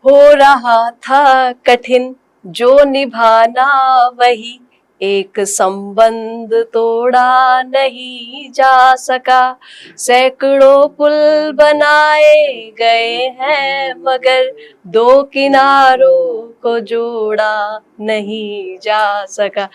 हो रहा था कठिन जो निभाना वही, एक संबंध तोड़ा नहीं जा सका। सैकड़ों पुल बनाए गए हैं मगर दो किनारों को जोड़ा नहीं जा सका।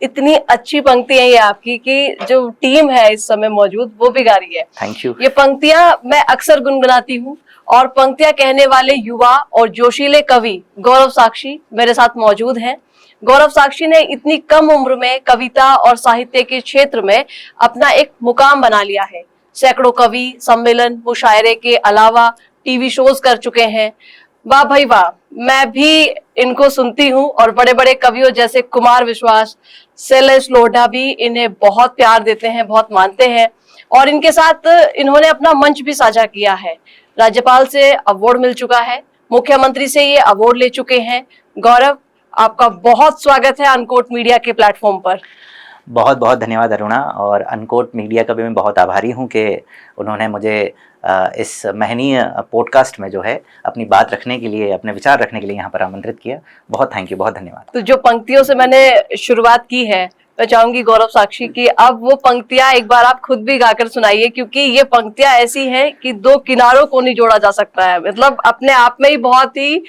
इतनी अच्छी पंक्ति है ये आपकी कि जो टीम है इस समय मौजूद वो भी गा रही है। Thank you. ये पंक्तियां मैं अक्सर गुनगुनाती हूँ और पंक्तियां कहने वाले युवा और जोशीले कवि गौरव साक्षी मेरे साथ मौजूद हैं। गौरव साक्षी ने इतनी कम उम्र में कविता और साहित्य के क्षेत्र में अपना एक मुकाम बना लिया है। सैकड़ों कवि सम्मेलन मुशायरे के अलावा टीवी शोज कर चुके हैं। वाह भाई वाह, मैं भी इनको सुनती हूँ और बड़े बड़े कवियों जैसे कुमार विश्वास, शैलेश लोढ़ा भी इन्हें बहुत प्यार देते हैं, बहुत मानते हैं और इनके साथ इन्होंने अपना मंच भी साझा किया है। राज्यपाल से अवार्ड मिल चुका है, मुख्यमंत्री से ये अवार्ड ले चुके हैं। गौरव, आपका बहुत स्वागत है अनकोट मीडिया के प्लेटफॉर्म पर। बहुत बहुत धन्यवाद अरुणा, और अनकोट मीडिया का भी मैं बहुत आभारी हूँ कि उन्होंने मुझे इस महनीय पॉडकास्ट में जो है अपनी बात रखने के लिए, अपने विचार रखने के लिए यहाँ पर आमंत्रित किया। बहुत थैंक यू, बहुत धन्यवाद। तो जो पंक्तियों से मैंने शुरुआत की है, मैं चाहूंगी गौरव साक्षी की अब वो पंक्तियां एक बार आप खुद भी गाकर सुनाइए, क्योंकि ये पंक्तियां ऐसी हैं कि दो किनारों को नहीं जोड़ा जा सकता है। मतलब अपने आप में ही बहुत ही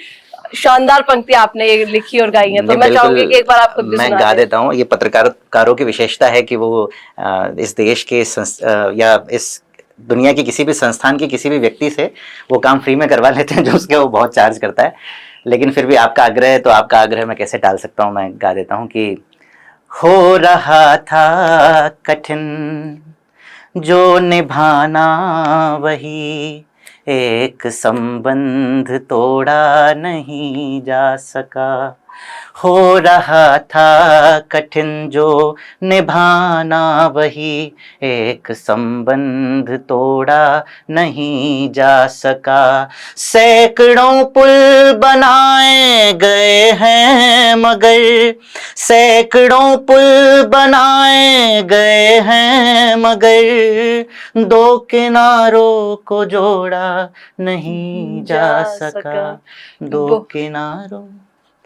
शानदार पंक्तियां आपने ये लिखी और गाई हैं। तो मैं चाहूंगी कि एक बार आप खुद भी मैं गा देता हूँ। ये पत्रकारों की विशेषता है कि वो इस देश के या इस दुनिया की किसी भी संस्थान के किसी भी व्यक्ति से वो काम फ्री में करवा लेते हैं जो उसके वो बहुत चार्ज करता है। लेकिन फिर भी आपका आग्रह है तो आपका आग्रह मैं कैसे टाल सकता हूँ। मैं गा देता हूँ कि हो रहा था कठिन जो निभाना वही, एक संबंध तोड़ा नहीं जा सका। हो रहा था कठिन जो निभाना वही, एक संबंध तोड़ा नहीं जा सका। सैकड़ों पुल बनाए गए हैं मगर, सैकड़ों पुल बनाए गए हैं मगर दो किनारों को जोड़ा नहीं जा सका। दो किनारों।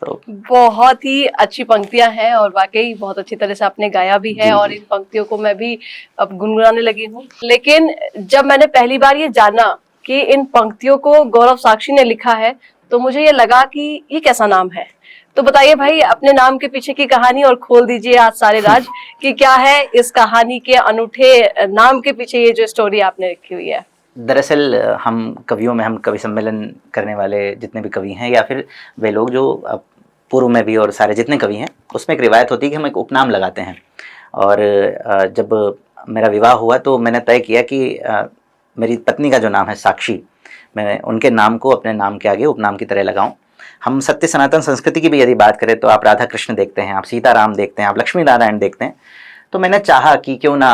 तो बहुत ही अच्छी पंक्तियां हैं और वाकई बहुत अच्छी तरह से आपने गाया भी है और इन पंक्तियों को मैं भी अब गुनगुनाने लगी हूँ। लेकिन जब मैंने पहली बार ये जाना कि इन पंक्तियों को गौरव साक्षी ने लिखा है तो मुझे ये लगा कि ये कैसा नाम है। तो बताइए भाई अपने नाम के पीछे की कहानी और खोल दीजिए आज सारे राज कि क्या है इस कहानी के अनूठे नाम के पीछे ये जो स्टोरी आपने लिखी हुई है। दरअसल हम कवियों में, हम कवि सम्मेलन करने वाले जितने भी कवि हैं या फिर वे लोग जो पूर्व में भी और सारे जितने कवि हैं, उसमें एक रिवायत होती है कि हम एक उपनाम लगाते हैं। और जब मेरा विवाह हुआ तो मैंने तय किया कि मेरी पत्नी का जो नाम है साक्षी, मैं उनके नाम को अपने नाम के आगे उपनाम की तरह लगाऊं। हम सत्य सनातन संस्कृति की भी यदि बात करें तो आप राधा कृष्ण देखते हैं, आप सीताराम देखते हैं, आप लक्ष्मी नारायण देखते हैं। तो मैंने चाहा कि क्यों ना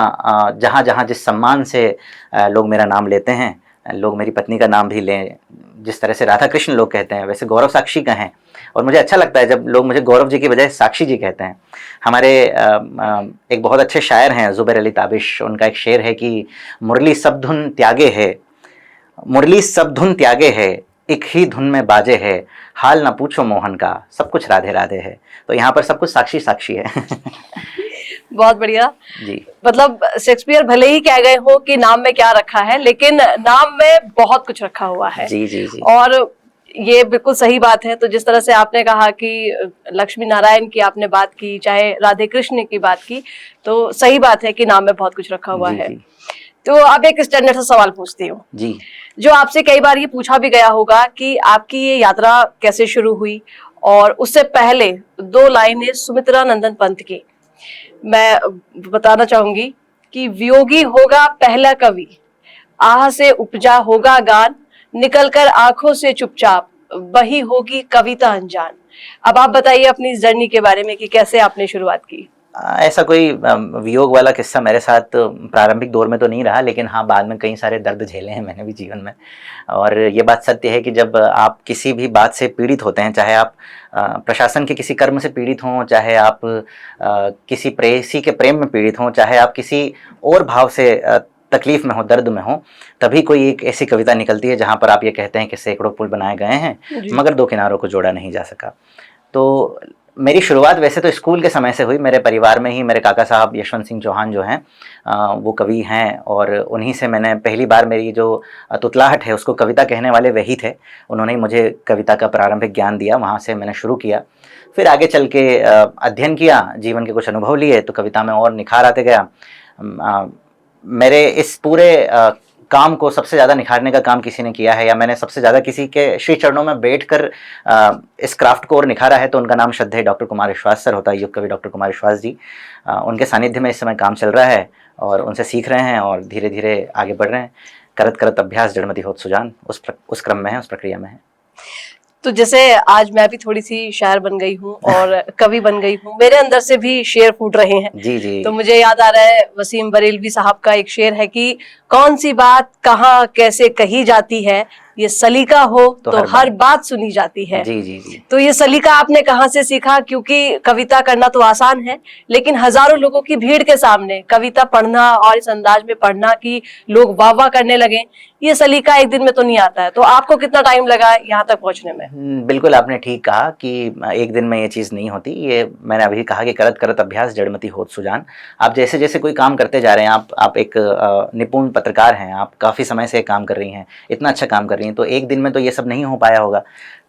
जहाँ जहाँ जिस सम्मान से लोग मेरा नाम लेते हैं, लोग मेरी पत्नी का नाम भी लें। जिस तरह से राधा कृष्ण लोग कहते हैं वैसे गौरव साक्षी कहें। और मुझे अच्छा लगता है जब लोग मुझे गौरव जी की बजाय साक्षी जी कहते हैं। हमारे एक बहुत अच्छे शायर हैं ज़ुबैर अली ताबिश, उनका एक शेर है कि मुरली सब धुन त्यागे है, मुरली सब धुन त्यागे है, एक ही धुन में बाजे है, हाल ना पूछो मोहन का, सब कुछ राधे राधे है। तो यहाँ पर सब कुछ साक्षी साक्षी है। बहुत बढ़िया जी। मतलब शेक्सपियर भले ही कह गए हो कि नाम में क्या रखा है, लेकिन नाम में बहुत कुछ रखा हुआ है। जी जी जी। और ये बिल्कुल सही बात है। तो जिस तरह से आपने कहा कि लक्ष्मी नारायण की आपने बात की, चाहे राधे कृष्ण की बात की, तो सही बात है कि नाम में बहुत कुछ रखा हुआ है। जी। तो अब एक स्टैंडर्ड सा सवाल पूछती हूँ जी, जो जो आपसे कई बार ये पूछा भी गया होगा कि आपकी ये यात्रा कैसे शुरू हुई। और उससे पहले दो लाइनें सुमित्रा नंदन पंत की मैं बताना चाहूंगी कि वियोगी होगा पहला कवि, आह से उपजा होगा गान, निकलकर आंखों से चुपचाप वही होगी कविता अनजान। अब आप बताइए अपनी जर्नी के बारे में कि कैसे आपने शुरुआत की। ऐसा कोई वियोग वाला किस्सा मेरे साथ प्रारंभिक दौर में तो नहीं रहा, लेकिन हाँ बाद में कई सारे दर्द झेले हैं मैंने भी जीवन में। और ये बात सत्य है कि जब आप किसी भी बात से पीड़ित होते हैं, चाहे आप प्रशासन के किसी कर्म से पीड़ित हों, चाहे आप किसी प्रेयसी के प्रेम में पीड़ित हों, चाहे आप किसी और भाव से तकलीफ में हो, दर्द में हो, तभी कोई एक ऐसी कविता निकलती है जहाँ पर आप ये कहते हैं कि सैकड़ों पुल बनाए गए हैं मगर दो किनारों को जोड़ा नहीं जा सका। तो मेरी शुरुआत वैसे तो स्कूल के समय से हुई। मेरे परिवार में ही मेरे काका साहब यशवंत सिंह चौहान जो हैं वो कवि हैं, और उन्हीं से मैंने पहली बार मेरी जो तुतलाहट है उसको कविता कहने वाले वही थे। उन्होंने ही मुझे कविता का प्रारंभिक ज्ञान दिया, वहाँ से मैंने शुरू किया। फिर आगे चल के अध्ययन किया, जीवन के कुछ अनुभव लिए, तो कविता में और निखार आते गया। मेरे इस पूरे काम को सबसे ज़्यादा निखारने का काम किसी ने किया है, या मैंने सबसे ज़्यादा किसी के श्री चरणों में बैठकर इस क्राफ्ट को और निखारा है, तो उनका नाम श्रद्धेय डॉक्टर कुमार विश्वास सर होता है, युग कवि डॉक्टर कुमार विश्वास जी। उनके सानिध्य में इस समय काम चल रहा है और उनसे सीख रहे हैं और धीरे धीरे आगे बढ़ रहे हैं। करत करत अभ्यास जड़मति होत सुजान, उस क्रम में है, उस प्रक्रिया में है। तो जैसे आज मैं भी थोड़ी सी शायर बन गई हूँ और कवि बन गई हूँ, मेरे अंदर से भी शेर फूट रहे हैं। जी जी। तो मुझे याद आ रहा है वसीम बरेलवी साहब का एक शेर है कि कौन सी बात कहाँ कैसे कही जाती है, ये सलीका हो तो हर बात सुनी जाती है। जी जी जी। तो ये सलीका आपने कहाँ से सीखा? क्योंकि कविता करना तो आसान है, लेकिन हजारों लोगों की भीड़ के सामने कविता पढ़ना और इस अंदाज में पढ़ना कि लोग वाह वाह करने लगे, ये सलीका एक दिन में तो नहीं आता है। तो आपको कितना टाइम लगा यहाँ तक पहुंचने में? बिल्कुल आपने ठीक कहा कि एक दिन में ये चीज़ नहीं होती। ये मैंने अभी कहा कि करत करत अभ्यास जड़मति होत सुजान। आप जैसे जैसे कोई काम करते जा रहे हैं, आप एक निपुण पत्रकार हैं, आप काफ़ी समय से काम कर रही हैं, इतना अच्छा काम कर रही हैं, तो एक दिन में तो ये सब नहीं हो पाया होगा।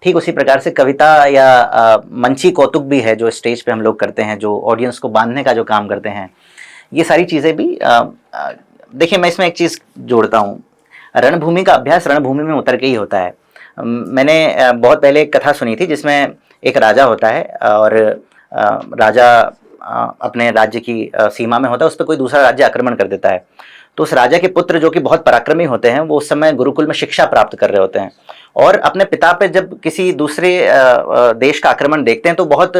ठीक उसी प्रकार से कविता या मंची कौतुक भी है जो स्टेज पे हम लोग करते हैं, जो ऑडियंस को बांधने का जो काम करते हैं, ये सारी चीज़ें भी देखिए मैं इसमें एक चीज़ जोड़ता हूँ, रणभूमि का अभ्यास रणभूमि में उतर के ही होता है। मैंने बहुत पहले एक कथा सुनी थी जिसमें एक राजा होता है और राजा अपने राज्य की सीमा में होता है, उस पर कोई दूसरा राज्य आक्रमण कर देता है। तो उस राजा के पुत्र जो कि बहुत पराक्रमी होते हैं, वो उस समय गुरुकुल में शिक्षा प्राप्त कर रहे होते हैं और अपने पिता पे जब किसी दूसरे देश का आक्रमण देखते हैं तो बहुत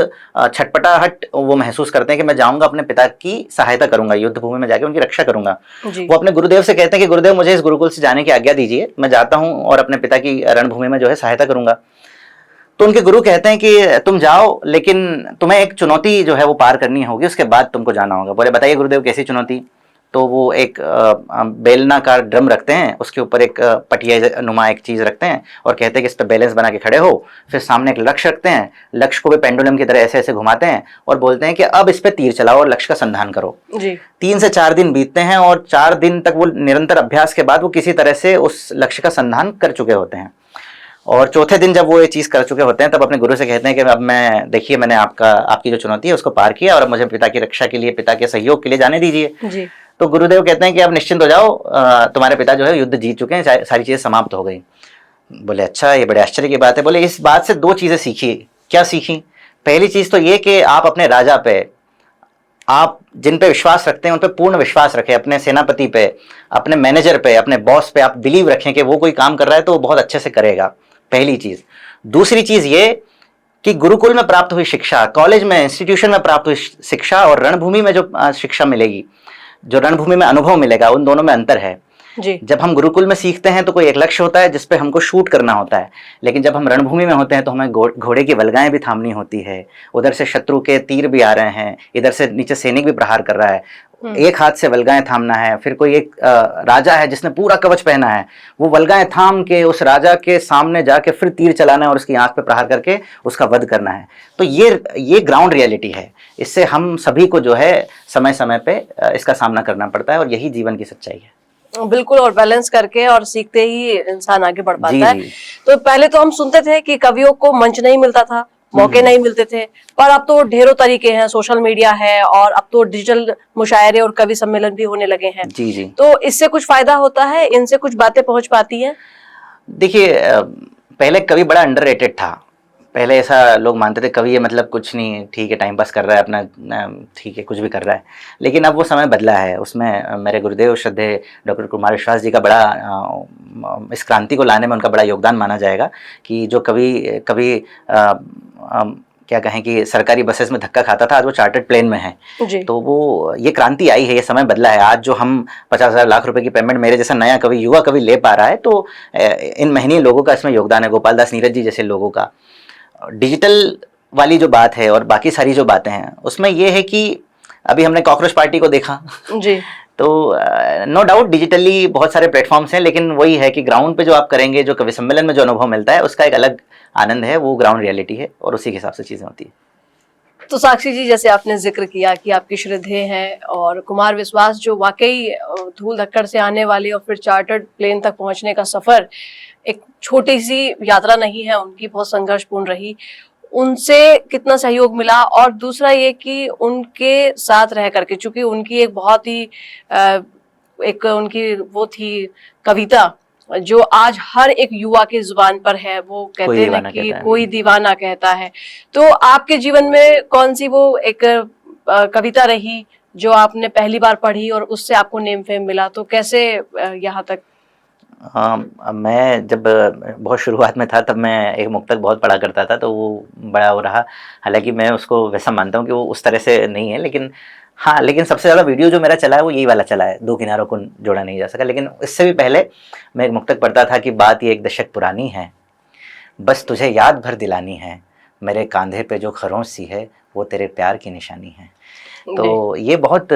छटपटाहट वो महसूस करते हैं कि मैं जाऊंगा अपने पिता की सहायता करूंगा, युद्ध भूमि में जाके उनकी रक्षा करूंगा। वो अपने गुरुदेव से कहते हैं कि गुरुदेव मुझे इस गुरुकुल से जाने की आज्ञा दीजिए, मैं जाता हूँ और अपने पिता की रणभूमि में जो है सहायता करूंगा। तो उनके गुरु कहते हैं कि तुम जाओ, लेकिन तुम्हें एक चुनौती जो है वो पार करनी होगी, उसके बाद तुमको जाना होगा। बोले बताइए गुरुदेव कैसी चुनौती? तो वो एक बेलनाकार ड्रम रखते हैं, उसके ऊपर एक पटिया नुमा एक चीज़ रखते हैं और कहते हैं कि इस पर बैलेंस बना के खड़े हो। फिर सामने एक लक्ष्य रखते हैं, लक्ष्य को भी पेंडुलम की तरह ऐसे ऐसे घुमाते हैं और बोलते हैं कि अब इस पर तीर चलाओ और लक्ष्य का संधान करो। 3 से 4 दिन बीतते हैं और 4 दिन तक वो निरंतर अभ्यास के बाद वो किसी तरह से उस लक्ष्य का संधान कर चुके होते हैं। और चौथे दिन जब वो ये चीज़ कर चुके होते हैं तब अपने गुरु से कहते हैं कि अब मैं देखिए मैंने आपकी जो चुनौती है उसको पार किया और अब मुझे पिता की रक्षा के लिए, पिता के सहयोग के लिए जाने दीजिए। तो गुरुदेव कहते हैं कि अब निश्चिंत हो जाओ, तुम्हारे पिता जो है युद्ध जीत चुके हैं, सारी चीज़ें समाप्त हो गई। बोले अच्छा, ये बड़े आश्चर्य की बात है। बोले इस बात से 2 चीज़ें सीखी। क्या सीखी? पहली चीज़ तो ये कि आप अपने राजा पे, आप जिन पे विश्वास रखते हैं उन पे पूर्ण विश्वास रखें, अपने सेनापति पे, अपने मैनेजर पे, अपने बॉस पे आप बिलीव रखें कि वो कोई काम कर रहा है तो वो बहुत अच्छे से करेगा, पहली चीज़। दूसरी चीज़ ये कि गुरुकुल में प्राप्त हुई शिक्षा, कॉलेज में, इंस्टीट्यूशन में प्राप्त हुई शिक्षा और रणभूमि में जो शिक्षा मिलेगी, जो रणभूमि में अनुभव मिलेगा, उन दोनों में अंतर है। जब हम गुरुकुल में सीखते हैं तो कोई एक लक्ष्य होता है जिस पे हमको शूट करना होता है, लेकिन जब हम रणभूमि में होते हैं तो हमें घोड़े की वल्गाएं भी थामनी होती है, उधर से शत्रु के तीर भी आ रहे हैं, इधर से नीचे सैनिक भी प्रहार कर रहा है, एक हाथ से वल्गाएं थामना है। फिर कोई एक राजा है जिसने पूरा कवच पहना है, वो वल्गाएं थाम के उस राजा के सामने जाके फिर तीर चलाना है और उसकी आंख पे प्रहार करके उसका वध करना है। तो ये ग्राउंड रियलिटी है। इससे हम सभी को जो है समय समय पे इसका सामना करना पड़ता है और यही जीवन की सच्चाई है। बिल्कुल, और बैलेंस करके और सीखते ही इंसान आगे बढ़ पाता है। तो पहले तो हम सुनते थे कि कवियों को मंच नहीं मिलता था, मौके नहीं मिलते थे, पर अब तो ढेरों तरीके हैं, सोशल मीडिया है और अब तो डिजिटल मुशायरे और कवि सम्मेलन भी होने लगे हैं। जी। तो इससे कुछ फायदा होता है, इनसे कुछ बातें पहुंच पाती हैं? देखिए पहले कवि बड़ा अंडररेटेड था। पहले ऐसा लोग मानते थे कवि ये मतलब कुछ नहीं, ठीक है टाइम पास कर रहा है अपना, ठीक है कुछ भी कर रहा है। लेकिन अब वो समय बदला है, उसमें मेरे गुरुदेव श्रद्धेय डॉक्टर कुमार विश्वास जी का बड़ा इस क्रांति को लाने में उनका बड़ा योगदान माना जाएगा कि जो कभी क्या कहें कि सरकारी बसेस में धक्का खाता था, आज वो चार्टर्ड प्लेन में है। तो वो ये क्रांति आई है, ये समय बदला है। आज जो हम 50,000 लाख रुपए की पेमेंट मेरे जैसा नया कवि, युवा कवि ले पा रहा है, तो इन महनीय लोगों का इसमें योगदान है, गोपाल दास नीरज जी जैसे लोगों का। डिजिटल वाली जो बात है और बाकी सारी जो बातें हैं उसमें ये है कि अभी हमने कॉकरोच पार्टी को देखा। तो नो डाउट डिजिटली बहुत सारे प्लेटफॉर्म्स हैं, लेकिन वही है कि ग्राउंड पे जो आप करेंगे, जो कवि सम्मेलन में जो अनुभव मिलता है, उसका एक अलग आनंद है, वो ग्राउंड रियलिटी है और उसी के हिसाब से चीज़ें होती है। तो साक्षी जी, जैसे आपने जिक्र किया कि आपकी श्रद्धेय हैं और कुमार विश्वास जो वाकई धूल धक्कड़ से आने वाले और फिर चार्टर्ड प्लेन तक पहुंचने का सफर एक छोटी सी यात्रा नहीं है, उनकी बहुत संघर्षपूर्ण रही। उनसे कितना सहयोग मिला, और दूसरा ये कि उनके साथ रह करके, चूंकि उनकी एक बहुत ही एक उनकी वो थी कविता जो आज हर एक युवा की जुबान पर है, वो कहते हैं ना कि कोई दीवाना कहता है। तो आपके जीवन में कौन सी वो एक कविता रही जो आपने पहली बार पढ़ी और उससे आपको नेम फेम मिला? तो कैसे यहाँ तक? मैं जब बहुत शुरुआत में था तब मैं एक मुक्तक बहुत पढ़ा करता था, तो वो बड़ा हो रहा। हालांकि मैं उसको वैसा मानता हूँ कि वो उस तरह से नहीं है, लेकिन हाँ, लेकिन सबसे ज़्यादा वीडियो जो मेरा चला है वो यही वाला चला है, दो किनारों को जोड़ा नहीं जा सका। लेकिन इससे भी पहले मैं एक मुक्तक पढ़ता था कि बात ये 1 दशक पुरानी है, बस तुझे याद भर दिलानी है, मेरे कांधे पे जो खरोंच सी है वो तेरे प्यार की निशानी है। तो ये बहुत,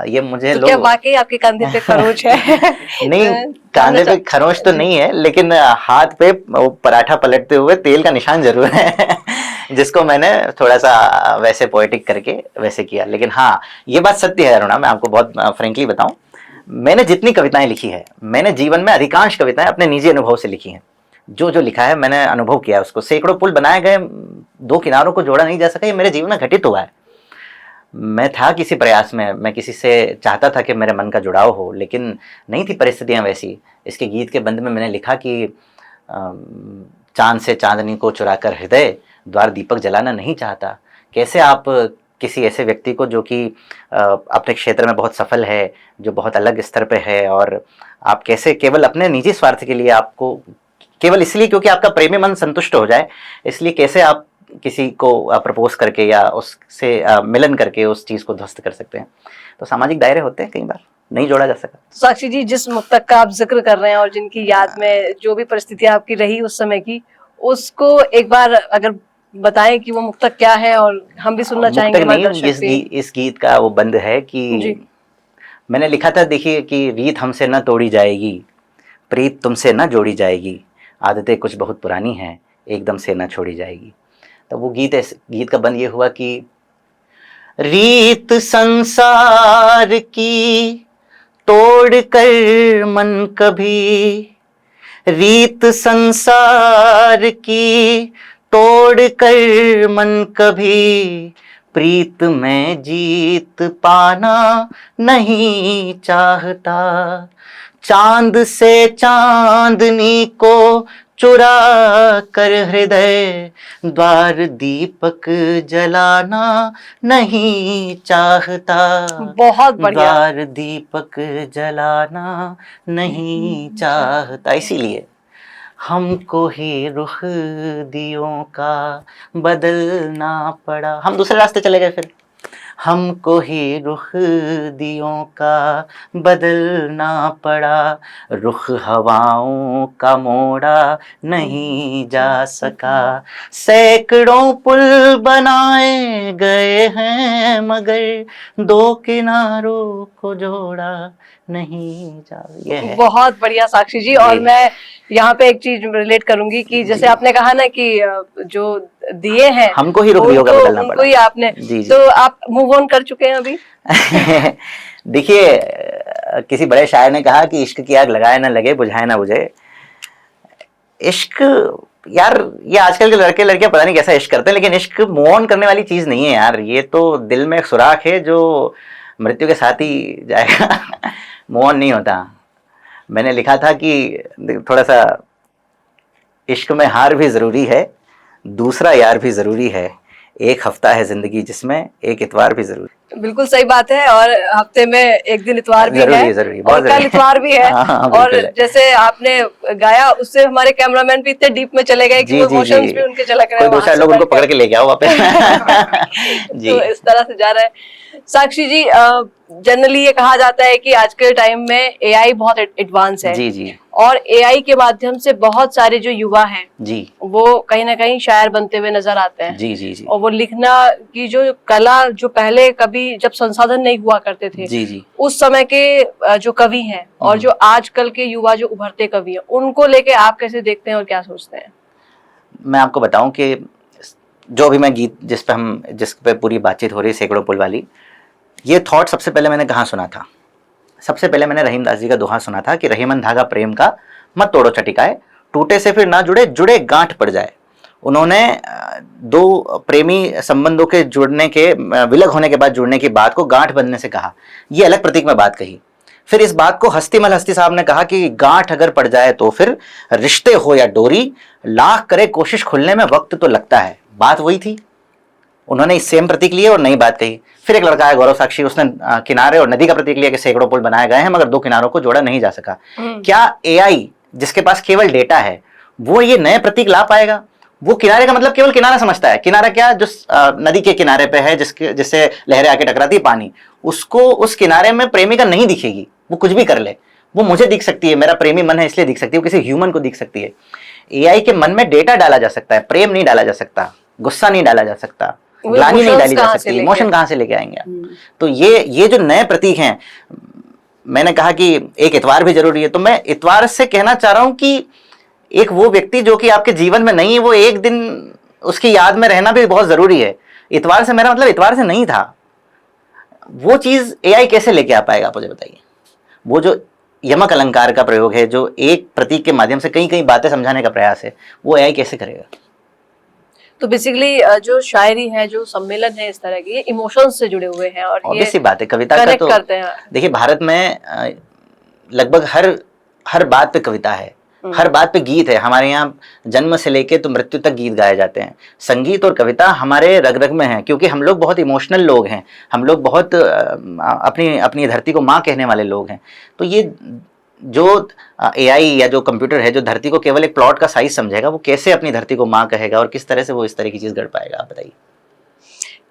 ये मुझे तो लोग, क्या वाकई आपके कंधे पे खरोच है? नहीं, कांधे पे खरोंच तो नहीं है, लेकिन हाथ पे वो पराठा पलटते हुए तेल का निशान जरूर है जिसको मैंने थोड़ा सा वैसे पोएटिक करके वैसे किया। लेकिन हाँ, ये बात सत्य है अरुणा, मैं आपको बहुत फ्रेंकली बताऊं, मैंने जितनी कविताएं लिखी है, मैंने जीवन में अधिकांश कविताएं अपने निजी अनुभव से लिखी हैं। जो जो लिखा है मैंने अनुभव किया है उसको। सैकड़ों पुल बनाए गए, दो किनारों को जोड़ा नहीं जा सका, ये मेरे जीवन में घटित हुआ है। मैं था किसी प्रयास में, मैं किसी से चाहता था कि मेरे मन का जुड़ाव हो, लेकिन नहीं थी परिस्थितियां वैसी। इसके गीत के बंद में मैंने लिखा कि चांद से चांदनी को चुराकर हृदय द्वार दीपक जलाना नहीं चाहता। कैसे आप किसी ऐसे व्यक्ति को जो कि अपने क्षेत्र में बहुत सफल है, जो बहुत अलग स्तर पे है, और आप कैसे केवल अपने निजी स्वार्थ के लिए, आपको केवल इसलिए क्योंकि आपका प्रेमी मन संतुष्ट हो जाए, इसलिए कैसे आप किसी को प्रपोज करके या उससे मिलन करके उस चीज़ को ध्वस्त कर सकते हैं। तो सामाजिक दायरे होते हैं, कई बार नहीं जोड़ा जा सका। साक्षी जी, जिस मुक्तक का आप जिक्र कर रहे हैं और जिनकी याद में जो भी परिस्थितियां आपकी रही उस समय की, उसको एक बार अगर बताएं कि वो मुक्तक क्या है, और हम भी सुनना चाहेंगे। इस गीत का वो बंद है कि मैंने लिखा था, देखिए, कि रीत हमसे न तोड़ी जाएगी, प्रीत तुमसे न जोड़ी जाएगी, आदतें कुछ बहुत पुरानी हैं, एकदम से न छोड़ी जाएगी। तो वो गीत का बंद ये हुआ कि रीत संसार की तोड़ कर मन कभी, रीत संसार की तोड़ कर मन कभी, प्रीत में जीत पाना नहीं चाहता, चांद से चांदनी को चुरा कर हृदय द्वार दीपक जलाना नहीं चाहता। बहुत बढ़िया। द्वार दीपक जलाना नहीं चाहता, इसीलिए हमको ही रुख दियों का बदलना पड़ा। हम दूसरे रास्ते चले गए, फिर हमको ही रुख दियों का बदलना पड़ा, रुख हवाओं का मोड़ा नहीं जा सका, सैकड़ों पुल बनाए गए हैं मगर दो किनारों को जोड़ा नहीं जा। ये है। बहुत बढ़िया साक्षी जी। और मैं यहाँ पे एक चीज रिलेट करूंगी कि जैसे आपने कहा ना कि जो दिए हैं हमको ही रुख दियों का बदलना पड़ा, उनको ही आपने जी। तो आप मूव ऑन कर चुके हैं अभी? देखिए, किसी बड़े शायर ने कहा कि इश्क की आग लगाए ना लगे, बुझाए ना बुझे। इश्क, यार, ये आजकल के लड़के लड़कियां पता नहीं कैसा इश्क करते हैं, लेकिन इश्क मूव ऑन करने वाली चीज नहीं है यार। ये तो दिल में एक सुराख है जो मृत्यु के साथ ही जाएगा, मूव ऑन नहीं होता। मैंने लिखा था कि थोड़ा सा, इश्क में हार भी जरूरी है, दूसरा यार भी जरूरी है, एक हफ्ता है जिंदगी जिसमें एक इतवार भी जरूरी। बिल्कुल सही बात है। और हफ्ते में एक दिन इतवार भी है, जरूरी, और कल इतवार भी है। हाँ, और जैसे आपने गाया उससे हमारे कैमरामैन भी इतने डीप में चले गए कि वो इमोशंस भी उनके झलक रहे हैं। कोई 2-4 लोग उनको पकड़ के ले गया वहाँ पे। तो इस तरह से जा रहा है। साक्षी जी, जनरली ये कहा जाता है कि आज के टाइम में एआई बहुत एडवांस है, जी जी, और एआई के माध्यम से बहुत सारे जो युवा हैं जी वो कहीं ना कहीं शायर बनते हुए नजर आते हैं। जी जी जी और वो लिखना की जो कला, जो पहले कभी जब संसाधन नहीं हुआ करते थे जी जी उस समय के जो कवि हैं और जो आजकल के युवा जो उभरते कवि हैं, उनको लेके आप कैसे देखते हैं और क्या सोचते हैं? मैं आपको बताऊं कि जो भी मैं गीत जिस पे पूरी बातचीत हो रही है सैकड़ों पुल वाली, ये थॉट सबसे पहले मैंने कहाँ सुना था? सबसे पहले मैंने रहीमदास जी का दोहा सुना था कि रहीमन धागा प्रेम का मत तोड़ो छटिकाए, टूटे से फिर ना जुड़े, जुड़े गांठ पड़ जाए। उन्होंने दो प्रेमी संबंधों के जुड़ने के, विलग होने के बाद जुड़ने की बात को गांठ बंधने से कहा। ये अलग प्रतीक में बात कही। फिर इस बात को हस्तीमल हस्ती साहब ने कहा कि गांठ अगर पड़ जाए तो फिर रिश्ते हो या डोरी, लाख करे कोशिश खुलने में वक्त तो लगता है। बात वही थी, उन्होंने इस सेम प्रतीक लिए और नई बात कही। फिर एक लड़का है गौरव साक्षी, उसने किनारे और नदी का प्रतीक लिया कि सैकड़ों पुल बनाए गए हैं मगर दो किनारों को जोड़ा नहीं जा सका। क्या एआई जिसके पास केवल डेटा है वो ये नए प्रतीक ला पाएगा? वो किनारे का मतलब केवल किनारा समझता है। किनारा क्या? जो नदी के किनारे पे है, जिससे लहरें आके टकराती है पानी, उसको उस किनारे में प्रेमिका नहीं दिखेगी। वो कुछ भी कर ले, वो मुझे दिख सकती है, मेरा प्रेमी मन है इसलिए दिख सकती है, वो किसी ह्यूमन को दिख सकती है। एआई के मन में डेटा डाला जा सकता है, प्रेम नहीं डाला जा सकता, गुस्सा नहीं डाला जा सकता, ग्लानि नहीं डाली जा सकती, इमोशन कहां से लेके आएंगे? तो ये जो नए प्रतीक हैं, मैंने कहा कि एक इतवार भी जरूरी है, तो मैं इतवार से कहना चाह रहा हूं कि एक वो व्यक्ति जो कि आपके जीवन में नहीं है, वो एक दिन उसकी याद में रहना भी बहुत जरूरी है। इतवार से मेरा मतलब इतवार से नहीं था। वो चीज एआई कैसे लेके आ पाएगा आप मुझे बताइए? वो जो यमक अलंकार का प्रयोग है, जो एक प्रतीक के माध्यम से कई कई बातें समझाने का प्रयास है, वो एआई कैसे करेगा? तो बेसिकली जो शायरी है, जो सम्मेलन है, इस तरह के इमोशंस से जुड़े हुए हैं और ऑब्वियस ये सी बात है, कविता का कनेक्ट तो करते हैं। देखिए भारत में लगभग हर बात पे कविता है, हर बात पे गीत है। हमारे यहाँ जन्म से लेके तो मृत्यु तक गीत गाए जाते हैं। संगीत और कविता हमारे रग रग में है, क्योंकि हम लोग बहुत इमोशनल लोग हैं, हम लोग बहुत अपनी अपनी धरती को माँ कहने वाले लोग हैं। तो ये जो एआई या जो कंप्यूटर है, जो धरती को केवल एक प्लॉट का साइज समझेगा, वो कैसे अपनी धरती को माँ कहेगा और किस तरह से वो इस तरह की चीज गढ़ पाएगा? आप बताइए।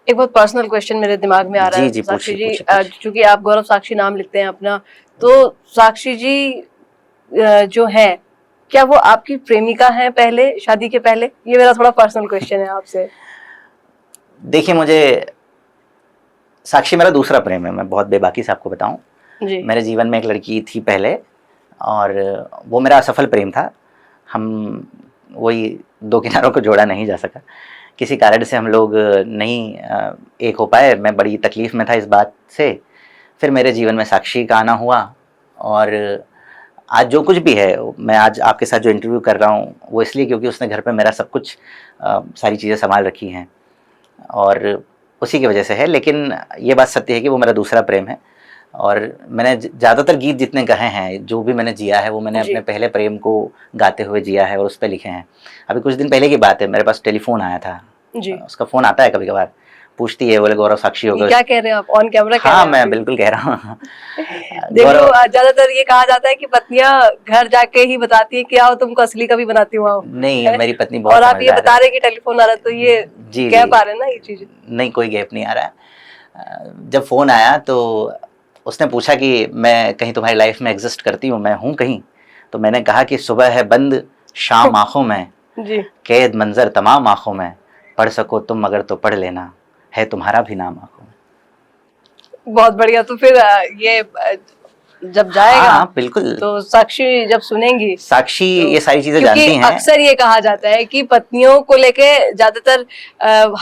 एक बहुत पर्सनल क्वेश्चन मेरे दिमाग में आ रहा है जी, साक्षी जी, पूछिए। चूंकि आप गौरव साक्षी नाम लिखते हैं अपना, तो साक्षी जी जो है, क्या वो आपकी प्रेमिका है पहले, शादी के पहले? ये मेरा थोड़ा पर्सनल क्वेश्चन है आपसे। देखिए, मुझे साक्षी मेरा दूसरा प्रेम है। मैं बहुत बेबाकी से आपको बताऊं, जी। मेरे जीवन में एक लड़की थी पहले और वो मेरा असफल प्रेम था। हम वही दो किनारों को जोड़ा नहीं जा सका, किसी कारण से हम लोग नहीं एक हो पाए। मैं बड़ी तकलीफ में था इस बात से। फिर मेरे जीवन में साक्षी का आना हुआ और आज जो कुछ भी है, मैं आज आपके साथ जो इंटरव्यू कर रहा हूँ वो इसलिए क्योंकि उसने घर पे मेरा सब कुछ सारी चीज़ें संभाल रखी हैं और उसी की वजह से है। लेकिन ये बात सत्य है कि वो मेरा दूसरा प्रेम है और मैंने ज़्यादातर गीत जितने कहे हैं, जो भी मैंने जिया है, वो मैंने अपने पहले प्रेम को गाते हुए जिया है और उस पर लिखे हैं। अभी कुछ दिन पहले की बात है, मेरे पास टेलीफोन आया था जी। उसका फ़ोन आता है कभी कभार, पूछती है, बोले गौरव साक्षी होगा। क्या कह रहे हैं आप ऑन कैमरा? हाँ, मैं बिल्कुल कह रहा हूँ। देखो, ज्यादातर ये कहा जाता है कि पत्नियां घर जाके ही बताती है कि आओ तुमको असली कभी बनाती हूँ, आओ। नहीं, मेरी पत्नी बहुत और आप ये समझदार बता रहे कि टेलीफोन आ रहा है, तो ये कह पा रहे हैं ना ये चीज? नहीं, कोई गैप नहीं आ रहा है। जब फोन आया तो उसने पूछा कि मैं कहीं तुम्हारी लाइफ में एग्जिस्ट करती हूँ, मैं हूँ कहीं? तो मैंने कहा कि सुबह है बंद शाम आंखों में, जी। कैद मंजर तमाम आंखों में, पढ़ सको तुम मगर तो पढ़ लेना, है तुम्हारा भी नाम आंखों में। बहुत बढ़िया। तो फिर ये जब जाएगा, हाँ, बिल्कुल, तो साक्षी जब सुनेंगी, साक्षी ये सारी चीजें जानती हैं। अक्सर ये कहा जाता है कि पत्नियों को लेके ज्यादातर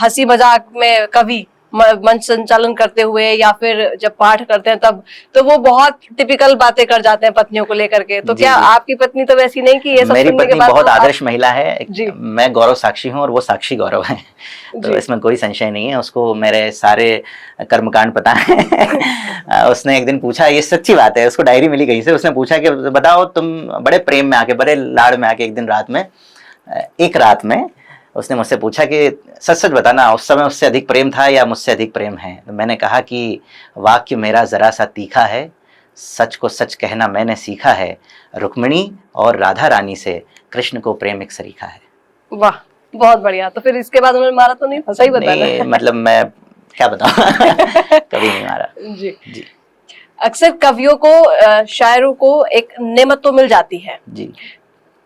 हंसी मजाक में कवि मंच संचालन करते हुए या फिर जब पाठ करते हैं तब, तो वो बहुत टिपिकल बातें कर जाते हैं पत्नियों को लेकर के। तो क्या आपकी पत्नी तो वैसी नहीं कि ये सब? मेरी पत्नी बहुत आदर्श महिला है। मैं गौरव साक्षी हूँ और वो साक्षी गौरव है, तो इसमें कोई संशय नहीं है। उसको मेरे सारे कर्मकांड पता है। उसने एक दिन पूछा, ये सच्ची बात है, उसको डायरी मिली कहीं से, उसने पूछा कि बताओ तुम बड़े प्रेम में आके, बड़े लाड़ में आके, एक रात में उसने मुझसे पूछा कि सच सच बताना, उस समय उससे अधिक प्रेम था या मुझसे अधिक प्रेम है? तो मैंने कहा कि वाक्य मेरा जरा सा तीखा है, सच को सच कहना मैंने सीखा है, रुक्मिणी और राधा रानी से कृष्ण को प्रेम एक सरीखा है। वाह, बहुत बढ़िया। तो फिर इसके बाद उन्होंने मारा तो नहीं? सही बताना। नहीं, मतलब मैं क्या बताऊं। कभी नहीं मारा। जी। अक्सर कवियों को शायरों को एक नेमत तो मिल जाती है जी।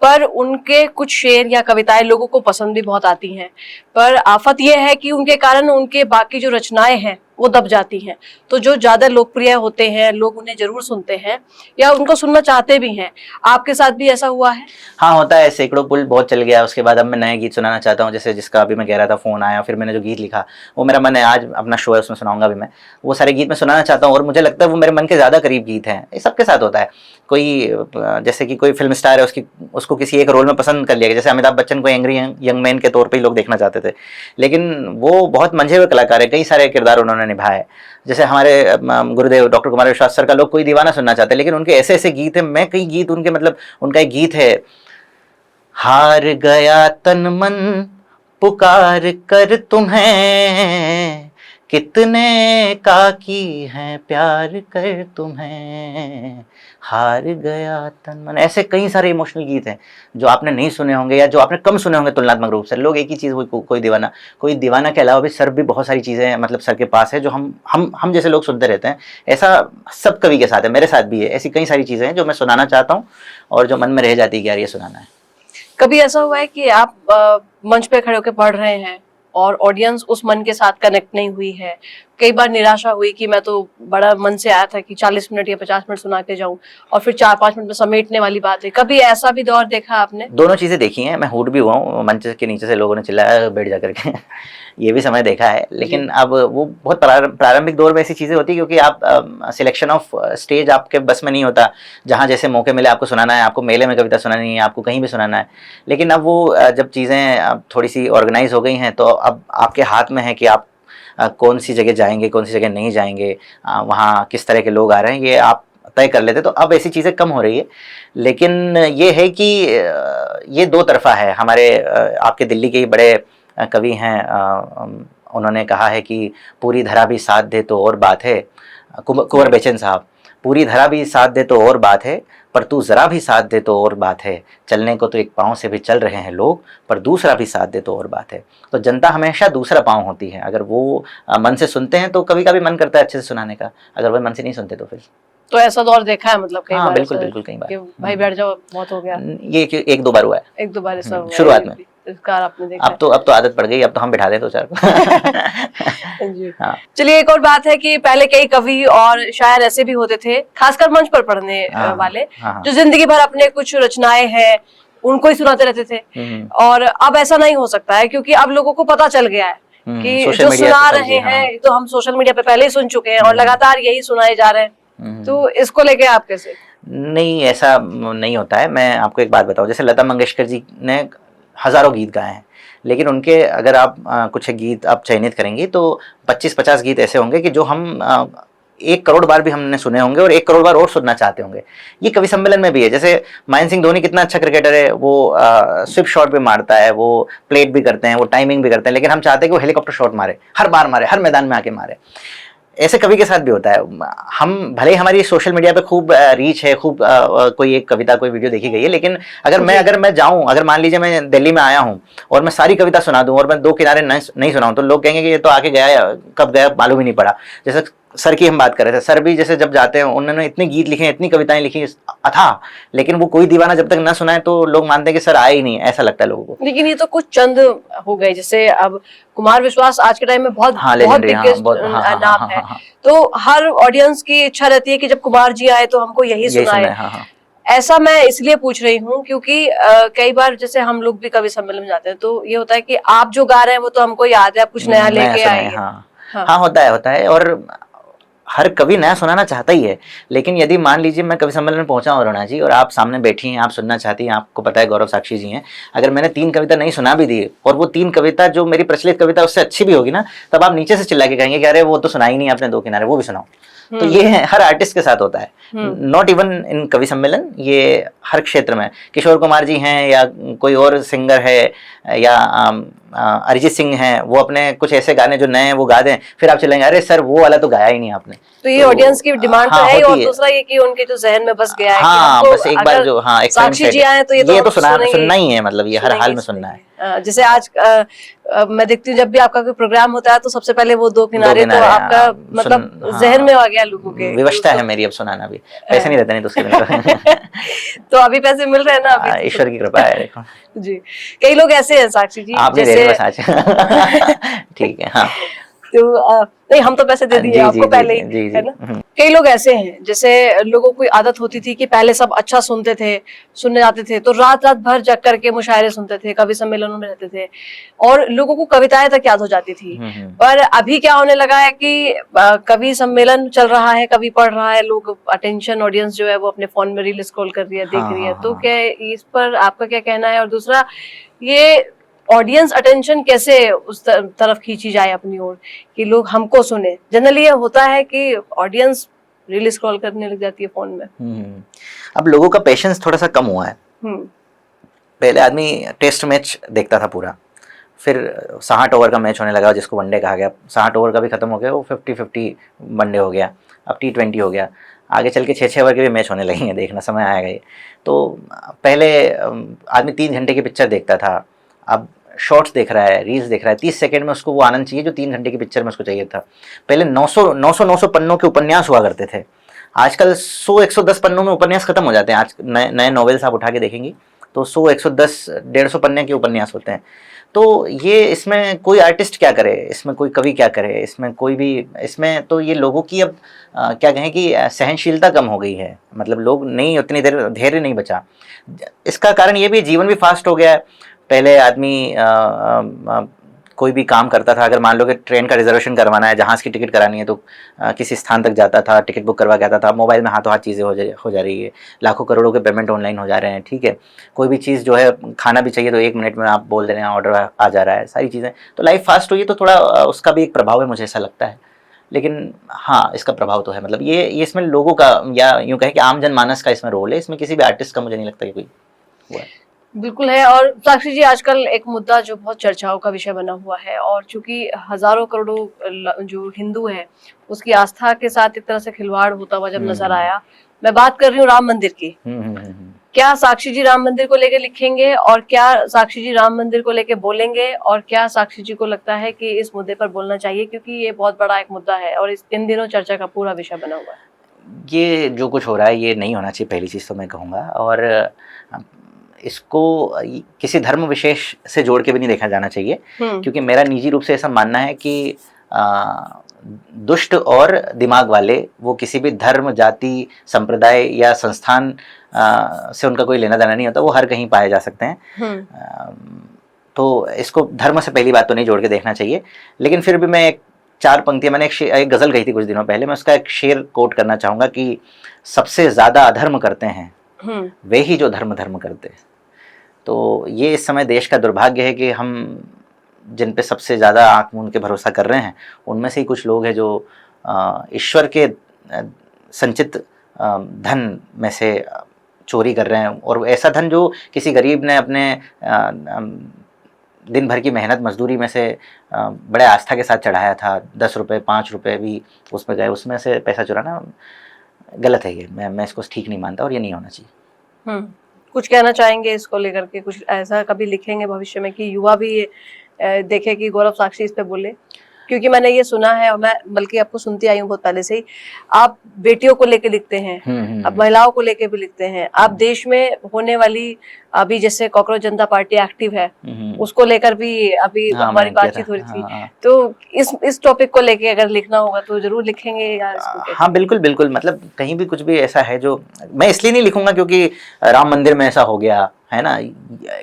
पर उनके कुछ शेर या कविताएं लोगों को पसंद भी बहुत आती हैं, पर आफत यह है कि उनके कारण उनके बाकी जो रचनाएं हैं वो दब जाती हैं। तो जो ज्यादा लोकप्रिय होते हैं लोग उन्हें जरूर सुनते हैं या उनको सुनना चाहते भी हैं। आपके साथ भी ऐसा हुआ है? हाँ, होता है। सैकड़ों पुल बहुत चल गया, उसके बाद अब मैं नए गीत सुनाना चाहता हूँ, जैसे जिसका अभी मैं कह रहा था फोन आया, फिर मैंने जो गीत लिखा वो मेरा मन है, आज अपना शो है उसमें सुनाऊंगा भी मैं। वो सारे गीत मैं सुनाना चाहता हूँ और मुझे लगता है वो मेरे मन के ज़्यादा करीब गीत हैं। ये सबके साथ होता है। कोई जैसे कि कोई फिल्म स्टार है, उसको किसी एक रोल में पसंद कर लिया गया, जैसे अमिताभ बच्चन को एंग्री यंग मैन के तौर पर ही लोग देखना चाहते थे, लेकिन वो बहुत मंझे हुए कलाकार है, कई सारे किरदार उन्होंने निभाए। जैसे हमारे गुरुदेव डॉक्टर कुमार विश्वास सर का लोग कोई दीवाना सुनना चाहते हैं, लेकिन उनके ऐसे ऐसे गीत हैं, मैं कई गीत उनके, मतलब उनका एक गीत है, हार गया तन मन पुकार कर तुम्हें, कितने का की है प्यार कर तुम्हें, हार गया तन मन। ऐसे कई सारे इमोशनल गीत हैं जो आपने नहीं सुने होंगे या जो आपने कम सुने होंगे तुलनात्मक रूप से। लोग एक ही चीज़, कोई दीवाना के अलावा भी सर भी बहुत सारी चीज़ें, मतलब सर के पास है जो हम जैसे लोग सुनते रहते हैं। ऐसा सब कवि के साथ है, मेरे साथ भी है। ऐसी कई सारी चीज़ें हैं जो मैं सुनाना चाहता हूँ और जो मन में रह जाती है कि यार ये सुनाना है। कभी ऐसा हुआ है कि आप मंच पे खड़े होकर पढ़ रहे हैं और ऑडियंस उस मन के साथ कनेक्ट नहीं हुई है? कई बार निराशा हुई कि मैं तो बड़ा मन से आया था कि 40 मिनट या 50 मिनट सुना के जाऊं और फिर 4-5 मिनट में समेटने वाली बात है। कभी ऐसा भी दौर देखा आपने? दोनों चीज़ें देखी हैं। मैं हूट भी हुआ हूँ, मंच के नीचे से लोगों ने चिल्लाया बैठ जा करके ये भी समय देखा है। लेकिन अब वो बहुत प्रारंभिक दौर में ऐसी चीज़ें होती है, क्योंकि आप सिलेक्शन ऑफ स्टेज आपके बस में नहीं होता। जहाँ जैसे मौके मिले आपको सुनाना है, आपको मेले में कविता सुनानी है, आपको कहीं भी सुनाना है। लेकिन अब वो जब चीज़ें अब थोड़ी सी ऑर्गेनाइज हो गई हैं, तो अब आपके हाथ में है कि आप कौन सी जगह जाएंगे, कौन सी जगह नहीं जाएंगे, वहाँ किस तरह के लोग आ रहे हैं, ये आप तय कर लेते। तो अब ऐसी चीज़ें कम हो रही है। लेकिन ये है कि ये दो तरफा है। हमारे आपके दिल्ली के ही बड़े कवि हैं, उन्होंने कहा है कि पूरी धरा भी साथ दे तो और बात है, कुंवर बेचन साहब, पूरी धरा भी साथ दे तो और बात है, पर तू ज़रा भी साथ दे तो और बात है, चलने को तो एक पाँव से भी चल रहे हैं लोग, पर दूसरा भी साथ दे तो और बात है। तो जनता हमेशा दूसरा पाँव होती है। अगर वो मन से सुनते हैं तो कभी कभी मन करता है अच्छे से सुनाने का, अगर वो मन से नहीं सुनते तो फिर। तो ऐसा दौर देखा है, मतलब कई हाँ, बार? बिल्कुल बिल्कुल, कई बार। भाई बैठ जाओ, बहुत हो गया। ये एक दो बार हुआ है, एक दो बार ऐसा हुआ है शुरुआत में। इसका आपने देखा? अब तो आदत पड़ गई, अब तो हम बिठा दें दो चार जी। हाँ। चलिए, एक और बात है कि पहले कई कवि और शायर ऐसे भी होते थे, खासकर मंच पर पढ़ने वाले, जो जिंदगी भर अपने कुछ रचनाएं हैं उनको ही सुनाते रहते थे। और अब ऐसा नहीं हो सकता है, क्योंकि अब लोगों को पता चल गया है कि जो सुना रहे हैं तो हम सोशल मीडिया पे पहले ही सुन चुके हैं और लगातार यही सुनाए जा रहे हैं। तो इसको लेके आप कैसे? नहीं, ऐसा नहीं होता है। मैं आपको एक बात बताऊं, जैसे लता मंगेशकर जी ने हजारों गीत गाए हैं, लेकिन उनके अगर आप कुछ गीत आप चयनित करेंगी तो 25-50 गीत ऐसे होंगे कि जो हम 1 करोड़ बार भी हमने सुने होंगे और 1 करोड़ बार और सुनना चाहते होंगे। ये कवि सम्मेलन में भी है। जैसे महेंद्र सिंह धोनी कितना अच्छा क्रिकेटर है, वो स्विप शॉट भी मारता है, वो प्लेट भी करते हैं, वो टाइमिंग भी करते हैं, लेकिन हम चाहते हैं कि वो हेलीकॉप्टर शॉट मारे, हर बार मारे, हर मैदान में आके मारे। ऐसे कवि के साथ भी होता है। हम भले ही हमारी सोशल मीडिया पे खूब रीच है, खूब कोई एक कविता, कोई वीडियो देखी गई है, लेकिन अगर मैं जाऊं, अगर मान लीजिए मैं दिल्ली में आया हूं और मैं सारी कविता सुना दूं और मैं 2 किनारे नहीं सुनाऊं, तो लोग कहेंगे कि ये तो आके गया, कब गया मालूम ही नहीं पड़ा। जैसे सर की हम बात कर रहे थे, सर भी जैसे जब जाते हैं उन्होंने इतने गीत लिखे, इतनी कविताएं लिखी अथाह, लेकिन वो कोई दीवाना जब तक ना सुनाए तो लोग मानते हैं कि सर आए ही नहीं, ऐसा लगता है लोगों को। लेकिन ये तो कुछ चंद हो गए। जैसे अब कुमार विश्वास आज के टाइम में बहुत नाम है, तो हर ऑडियंस की इच्छा रहती है कि जब कुमार जी आए तो हमको यही सुनाए। ऐसा मैं इसलिए पूछ रही हूँ क्योंकि कई बार जैसे हम लोग भी कवि सम्मेलन में जाते हैं तो ये होता है कि आप जो गा रहे हैं वो तो हमको याद है, आप कुछ नया लेके आए। हाँ, होता है और हर कवि नया सुनाना चाहता ही है। लेकिन यदि मान लीजिए मैं कवि सम्मेलन में पहुंचा हूं अरुणा जी, और आप सामने बैठी हैं, आप सुनना चाहती हैं, आपको पता है गौरव साक्षी जी हैं, अगर मैंने 3 कविता नहीं सुना भी दी और वो 3 कविता जो मेरी प्रचलित कविता उससे अच्छी भी होगी ना, तब आप नीचे से चिल्ला के कहेंगे कि अरे वो तो सुना ही नहीं आपने 2 किनारे, वो भी सुनाओ। तो ये हर आर्टिस्ट के साथ होता है, नॉट इवन इन कवि सम्मेलन, ये हर क्षेत्र में। किशोर कुमार जी हैं या कोई और सिंगर है या अरिजीत सिंह हैं, वो अपने कुछ ऐसे गाने जो नए हैं वो गा दें, फिर आप चलेंगे अरे सर वो वाला तो गाया ही नहीं आपने। तो ये ऑडियंस की डिमांड तो है, और दूसरा ये कि उनके जो जहन में बस गया है हाँ, बस एक बार जो साक्षी जी आए तो ये तो सुनना ही है, मतलब ये हर हाल में सुनना है। जैसे आज मैं देखती हूँ जब भी आपका कोई प्रोग्राम होता है तो सबसे पहले वो दो किनारे तो किनारे, आपका हाँ, मतलब हाँ, जहन में आ गया लोगों के विवशता है मेरी अब सुनाना भी, पैसे नहीं देते नहीं तो उसके बिना तो अभी पैसे मिल रहे हैं ना अभी तो ईश्वर की कृपा है देखो। जी। कई लोग ऐसे हैं साक्षी जी, आप नहीं दे रहे बस आज ठीक है हाँ। तो नहीं, हम तो पैसे दे दिए जी आपको जी जी पहले ही, जी जी है ना। कई लोग ऐसे हैं जैसे लोगों को आदत होती थी कि पहले सब अच्छा सुनते थे, सुनने जाते थे तो रात रात भर जग करके मुशायरे सुनते थे, कवि सम्मेलनों में रहते थे और लोगों को कविताएं तक याद हो जाती थी। पर अभी क्या होने लगा है कि कवि सम्मेलन चल रहा है, कवि पढ़ रहा है, लोग अटेंशन ऑडियंस जो है वो अपने फोन में रील स्क्रॉल कर रही है, देख रही है। तो क्या इस पर आपका क्या कहना है? और दूसरा, ये ऑडियंस अटेंशन कैसे उस तरफ खींची जाए अपनी ओर कि लोग हमको सुने? जनरली ये होता है कि ऑडियंस रील स्क्रॉल करने लग जाती है फोन में। अब लोगों का पेशेंस थोड़ा सा कम हुआ है। पहले आदमी टेस्ट मैच देखता था पूरा, फिर 60 ओवर का मैच होने लगा जिसको वनडे कहा गया, 60 ओवर का भी खत्म हो गया, वो 50-50 वनडे हो गया, अब T20 हो गया, आगे चल के 6-6 ओवर के भी मैच होने लगेंगे, देखना समय आएगा ये। तो पहले आदमी 3 घंटे की पिक्चर देखता था, अब शॉर्ट्स देख रहा है, रील्स देख रहा है, 30 सेकंड में उसको वो आनंद चाहिए जो 3 घंटे की पिक्चर में उसको चाहिए था। पहले 900 पन्नों के उपन्यास हुआ करते थे, आजकल 100-110 पन्नों में उपन्यास खत्म हो जाते हैं। आज नए नॉवेल्स आप उठा के देखेंगे तो 100-110-150 पन्ने के उपन्यास होते हैं। तो ये इसमें कोई आर्टिस्ट क्या करे, इसमें कोई कवि क्या करे, इसमें कोई भी, इसमें तो ये लोगों की अब क्या कहें कि सहनशीलता कम हो गई है, मतलब लोग नहीं, उतनी देर धैर्य नहीं बचा। इसका कारण ये भी, जीवन भी फास्ट हो गया है। पहले आदमी कोई भी काम करता था, अगर मान लो कि ट्रेन का रिजर्वेशन करवाना है, जहाज़ की टिकट करानी है तो किसी स्थान तक जाता था, टिकट बुक करवा के आता था, मोबाइल में हाथों हाथ चीज़ें हो जा रही है, लाखों करोड़ों के पेमेंट ऑनलाइन हो जा रहे हैं, ठीक है। कोई भी चीज़ जो है, खाना भी चाहिए तो 1 मिनट में आप बोल दे रहे हैं, ऑर्डर आ जा रहा है, सारी चीज़ें। तो लाइफ फास्ट हुई है, तो थोड़ा उसका भी एक प्रभाव है, मुझे ऐसा लगता है। लेकिन हाँ, इसका प्रभाव तो है, मतलब ये इसमें लोगों का, या यूँ कहें कि आम जनमानस का इसमें रोल है, इसमें किसी भी आर्टिस्ट का मुझे नहीं लगता कि कोई हुआ है। बिल्कुल है। और साक्षी जी, आजकल एक मुद्दा जो बहुत चर्चाओं का विषय बना हुआ है, और चूंकि हजारों करोड़ों जो हिंदू है उसकी आस्था के साथ एक तरह से खिलवाड़ होता हुआ जब नजर आया, मैं बात कर रही हूँ राम मंदिर की। क्या साक्षी जी राम मंदिर को लेकर लिखेंगे, और क्या साक्षी जी राम मंदिर को लेकर बोलेंगे, और क्या साक्षी जी को लगता है कि इस मुद्दे पर बोलना चाहिए, क्योंकि ये बहुत बड़ा एक मुद्दा है और इन दिनों चर्चा का पूरा विषय बना हुआ है? ये जो कुछ हो रहा है ये नहीं होना चाहिए, पहली चीज़ तो मैं कहूँगा। और इसको किसी धर्म विशेष से जोड़ के भी नहीं देखा जाना चाहिए, क्योंकि मेरा निजी रूप से ऐसा मानना है कि दुष्ट और दिमाग वाले, वो किसी भी धर्म, जाति, संप्रदाय या संस्थान से उनका कोई लेना देना नहीं होता, वो हर कहीं पाए जा सकते हैं। तो इसको धर्म से पहली बात तो नहीं जोड़ के देखना चाहिए। लेकिन फिर भी मैं 4 पंक्तियाँ, मैंने एक गज़ल गई थी कुछ दिनों पहले, मैं उसका एक शेर कोट करना चाहूँगा कि सबसे ज़्यादा अधर्म करते हैं वे ही जो धर्म करते हैं। तो ये इस समय देश का दुर्भाग्य है कि हम जिन पे सबसे ज़्यादा आँख मूंद के भरोसा कर रहे हैं, उनमें से ही कुछ लोग हैं जो ईश्वर के संचित धन में से चोरी कर रहे हैं, और ऐसा धन जो किसी गरीब ने अपने दिन भर की मेहनत मजदूरी में से बड़े आस्था के साथ चढ़ाया था, 10 रुपये 5 रुपये भी उसमें गए, उसमें से पैसा चुराना गलत है। ये मैं इसको ठीक नहीं मानता, और ये नहीं होना चाहिए। कुछ कहना चाहेंगे इसको लेकर के? कुछ ऐसा कभी लिखेंगे भविष्य में कि युवा भी देखे कि गौरव साक्षी इस पे बोले? क्योंकि मैंने ये सुना है, और मैं बल्कि आपको सुनती आई हूँ बहुत पहले से ही, आप बेटियों को लेके लिखते हैं, आप महिलाओं को लेके भी लिखते हैं, आप देश में होने वाली अभी जैसे कॉकरोच जनता पार्टी एक्टिव है उसको लेकर भी अभी हमारी बातचीत हो रही थी। तो इस टॉपिक को लेके अगर लिखना होगा तो जरूर लिखेंगे या इसको? हाँ बिल्कुल, मतलब कहीं भी कुछ भी ऐसा है जो मैं इसलिए नहीं लिखूंगा क्योंकि राम मंदिर में ऐसा हो गया है ना,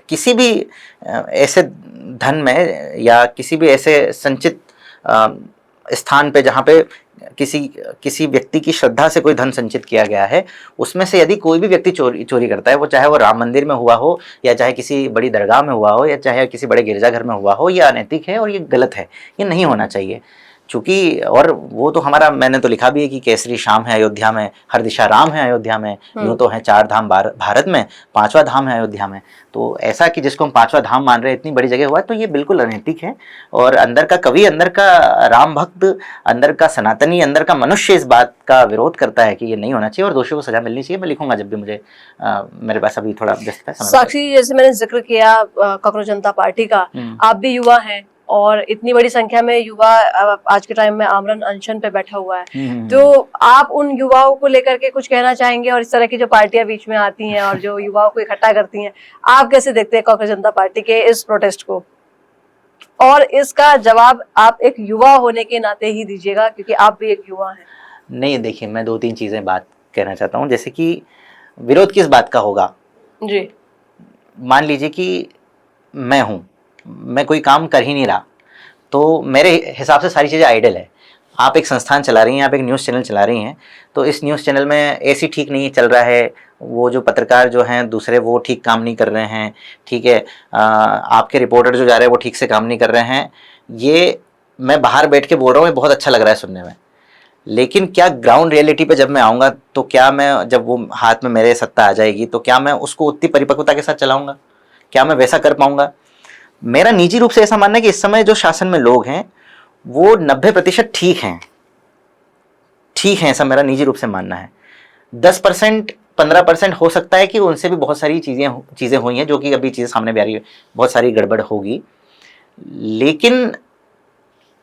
किसी भी ऐसे धन में या किसी भी ऐसे संचित स्थान पे जहाँ पे किसी व्यक्ति की श्रद्धा से कोई धन संचित किया गया है, उसमें से यदि कोई भी व्यक्ति चोरी करता है, वो चाहे वो राम मंदिर में हुआ हो, या चाहे किसी बड़ी दरगाह में हुआ हो, या चाहे किसी बड़े गिरजाघर में हुआ हो, ये अनैतिक है और ये गलत है, ये नहीं होना चाहिए। चूंकि और वो तो हमारा, मैंने तो लिखा भी है कि केसरी शाम है अयोध्या में, हर दिशा राम है अयोध्या में, यूं तो है 4 धाम भारत में, 5वां धाम है अयोध्या में। तो ऐसा कि जिसको हम 5वां धाम मान रहे हैं, इतनी बड़ी जगह हुआ, तो ये बिल्कुल अनैतिक है। और अंदर का कवि, अंदर का राम भक्त, अंदर का सनातनी, अंदर का मनुष्य इस बात का विरोध करता है कि ये नहीं होना चाहिए और दोषियों को सजा मिलनी चाहिए। मैं लिखूंगा जब भी मुझे मेरे पास अभी थोड़ा व्यस्त है समय। साक्षी, जैसे मैंने जिक्र किया कॉकरोच जनता पार्टी का, आप भी युवा हैं और इतनी बड़ी संख्या में युवा आज के टाइम में आमरण अनशन पे बैठा हुआ है, तो आप उन युवाओं को लेकर के कुछ कहना चाहेंगे? और इस तरह की जो पार्टियां बीच में आती हैं और जो युवाओं को इकट्ठा करती हैं, आप कैसे देखते हैं कॉकरोच जनता पार्टी के इस प्रोटेस्ट को? और इसका जवाब आप एक युवा होने के नाते ही दीजिएगा, क्योंकि आप भी एक युवा हैं। नहीं, देखिए, मैं 2-3 चीजें बात कहना चाहता हूँ। जैसे कि विरोध किस बात का होगा जी। मान लीजिए कि मैं हूँ, मैं कोई काम कर ही नहीं रहा, तो मेरे हिसाब से सारी चीज़ें आइडल है। आप एक संस्थान चला रही हैं, आप एक न्यूज़ चैनल चला रही हैं, तो इस न्यूज़ चैनल में ऐसी ठीक नहीं चल रहा है, वो जो पत्रकार जो हैं दूसरे वो ठीक काम नहीं कर रहे हैं, ठीक है, आपके रिपोर्टर जो जा रहे हैं वो ठीक से काम नहीं कर रहे हैं। ये मैं बाहर बैठ के बोल रहा हूँ, ये बहुत अच्छा लग रहा है सुनने में, लेकिन क्या ग्राउंड रियलिटी पे जब मैं आऊँगा, तो क्या मैं, जब वो हाथ में मेरे सत्ता आ जाएगी, तो क्या मैं उसको उतनी परिपक्वता के साथ चलाऊँगा? क्या मैं वैसा कर पाऊँगा? मेरा निजी रूप से ऐसा मानना है कि इस समय जो शासन में लोग हैं वो 90% ठीक हैं, ऐसा मेरा निजी रूप से मानना है। 10% 15% हो सकता है कि उनसे भी बहुत सारी चीज़ें हुई हैं जो कि अभी चीज़ें सामने भी आ रही है, बहुत सारी गड़बड़ होगी, लेकिन